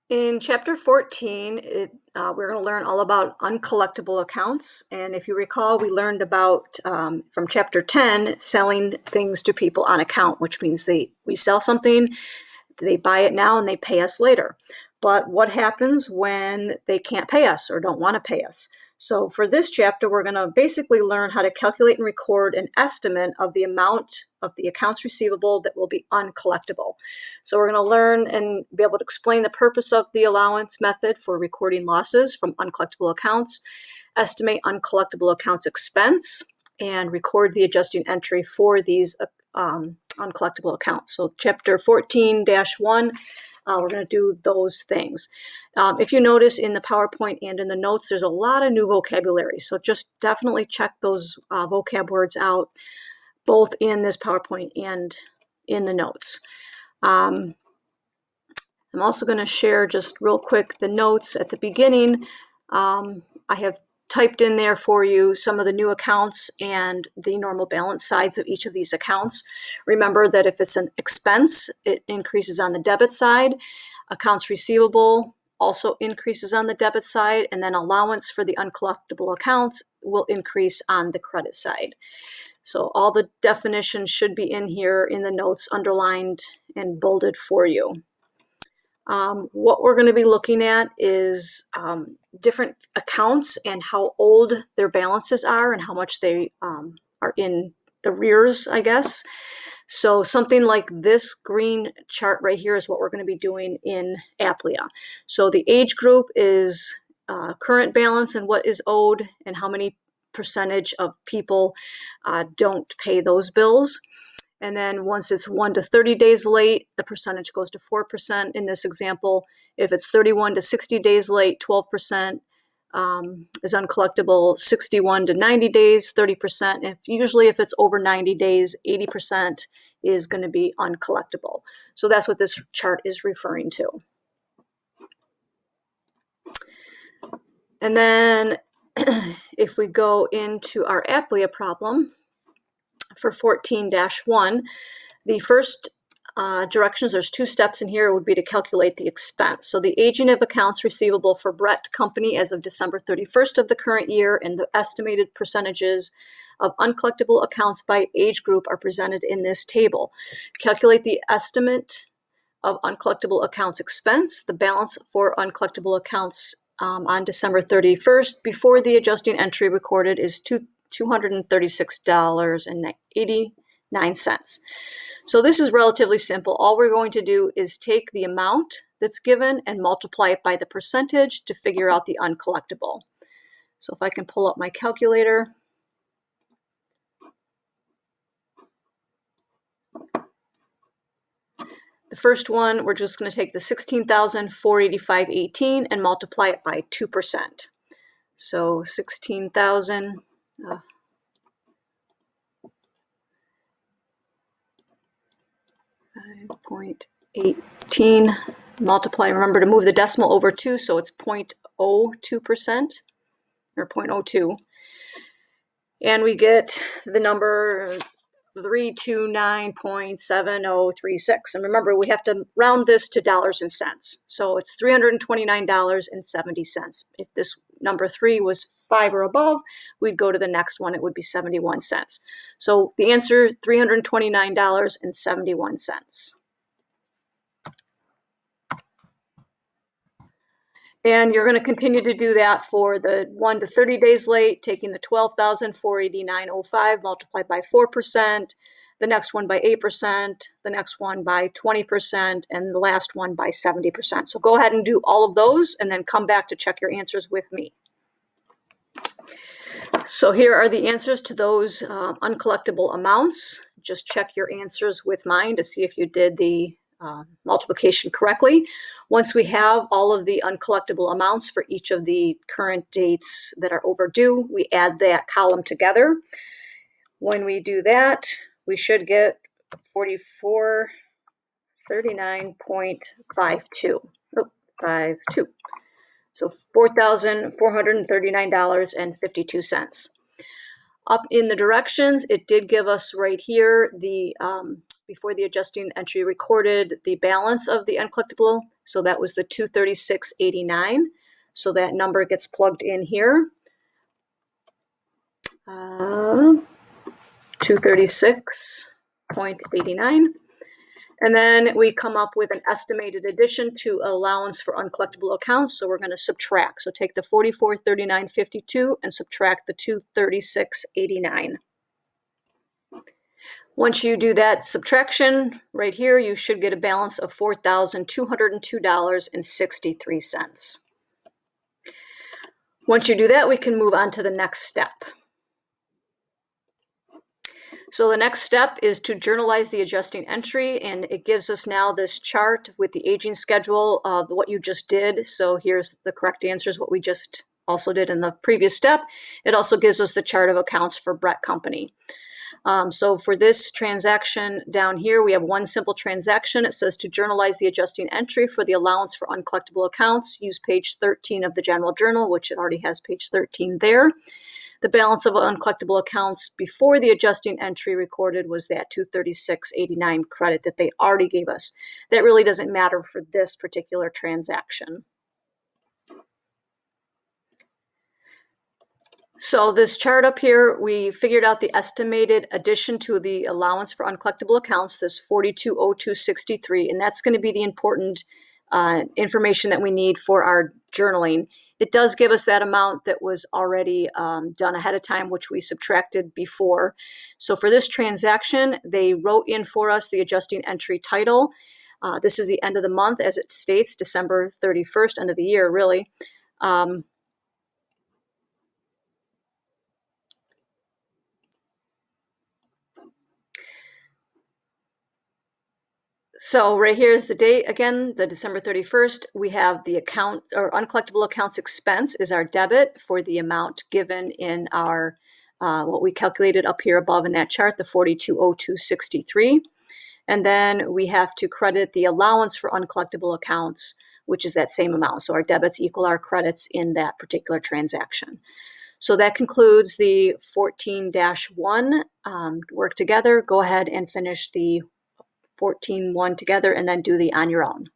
In chapter 14, we're going to learn all about uncollectible accounts. And if you recall, we learned about, from chapter 10, selling things to people on account, which means we sell something, they buy it now, and they pay us later. But what happens when they can't pay us or don't want to pay us? So for this chapter, we're going to basically learn how to calculate and record an estimate of the amount of the accounts receivable that will be uncollectible. So we're going to learn and be able to explain the purpose of the allowance method for recording losses from uncollectible accounts, estimate uncollectible accounts expense, and record the adjusting entry for these uncollectible accounts. So chapter 14-1, we're going to do those things. If you notice in the PowerPoint and in the notes, there's a lot of new vocabulary. So just definitely check those vocab words out, both in this PowerPoint and in the notes. I'm also going to share just real quick the notes at the beginning. I have typed in there for you some of the new accounts and the normal balance sides of each of these accounts. Remember that if it's an expense, it increases on the debit side. Accounts receivable also increases on the debit side, and then allowance for the uncollectible accounts will increase on the credit side. So all the definitions should be in here in the notes, underlined and bolded for you. What we're going to be looking at is different accounts and how old their balances are and how much they are in the rears, I guess. So something like this green chart right here is what we're going to be doing in Applia. So the age group is current balance and what is owed and how many percentage of people don't pay those bills. And then once it's 1 to 30 days late, the percentage goes to 4% in this example. If it's 31 to 60 days late, 12% is uncollectible. 61 to 90 days, 30%. Usually if it's over 90 days, 80% is going to be uncollectible. So that's what this chart is referring to. And then if we go into our Applia problem, for 14-1, the first directions, there's 2 steps in here, would be to calculate the expense. So the aging of accounts receivable for Brett Company as of December 31st of the current year and the estimated percentages of uncollectible accounts by age group are presented in this table. Calculate the estimate of uncollectible accounts expense. The balance for uncollectible accounts on December 31st before the adjusting entry recorded is $236.89. So this is relatively simple. All we're going to do is take the amount that's given and multiply it by the percentage to figure out the uncollectible. So if I can pull up my calculator. The first one, we're just going to take the $16,485.18 and multiply it by 2%. So 16,000 5.18 multiply. Remember to move the decimal over 2, so it's 0.02% or 0.02. And we get the number 329.7036. And remember, we have to round this to dollars and cents. So it's $329.70. If this number 3 was 5 or above, we'd go to the next one. It would be 71 cents. So the answer, $329.71. And you're going to continue to do that for the 1 to 30 days late, taking the $12,489.05 multiplied by 4%, the next one by 8%, the next one by 20%, and the last one by 70%. So go ahead and do all of those and then come back to check your answers with me. So here are the answers to those uncollectible amounts. Just check your answers with mine to see if you did the multiplication correctly. Once we have all of the uncollectible amounts for each of the current dates that are overdue, we add that column together. When we do that, we should get 4439.52. So $4,439.52. Up in the directions, it did give us right here the before the adjusting entry recorded the balance of the uncollectible. So that was the $236.89. So that number gets plugged in here. 236.89. And then we come up with an estimated addition to allowance for uncollectible accounts. So we're going to subtract. So take the $4439.52 and subtract the $236.89. Once you do that subtraction right here, you should get a balance of $4,202.63. Once you do that, we can move on to the next step. So the next step is to journalize the adjusting entry, and it gives us now this chart with the aging schedule of what you just did. So here's the correct answers, what we just also did in the previous step. It also gives us the chart of accounts for Brett Company. So for this transaction down here, we have one simple transaction. It says to journalize the adjusting entry for the allowance for uncollectible accounts. Use page 13 of the general journal, which it already has page 13 there. The balance of uncollectible accounts before the adjusting entry recorded was that $236.89 credit that they already gave us. That really doesn't matter for this particular transaction. So this chart up here, we figured out the estimated addition to the allowance for uncollectible accounts, this $4202.63, and that's going to be the important information that we need for our journaling. It does give us that amount that was already done ahead of time, which we subtracted before. So for this transaction, they wrote in for us the adjusting entry title. This is the end of the month, as it states, December 31st, end of the year, really. So right here is the date again, the December 31st. We have the account or uncollectible accounts expense is our debit for the amount given in our what we calculated up here above in that chart, the $4202.63. And then we have to credit the allowance for uncollectible accounts, which is that same amount. So our debits equal our credits in that particular transaction. So that concludes the 14-1 work together. Go ahead and finish the 14-1 together and then do the on your own.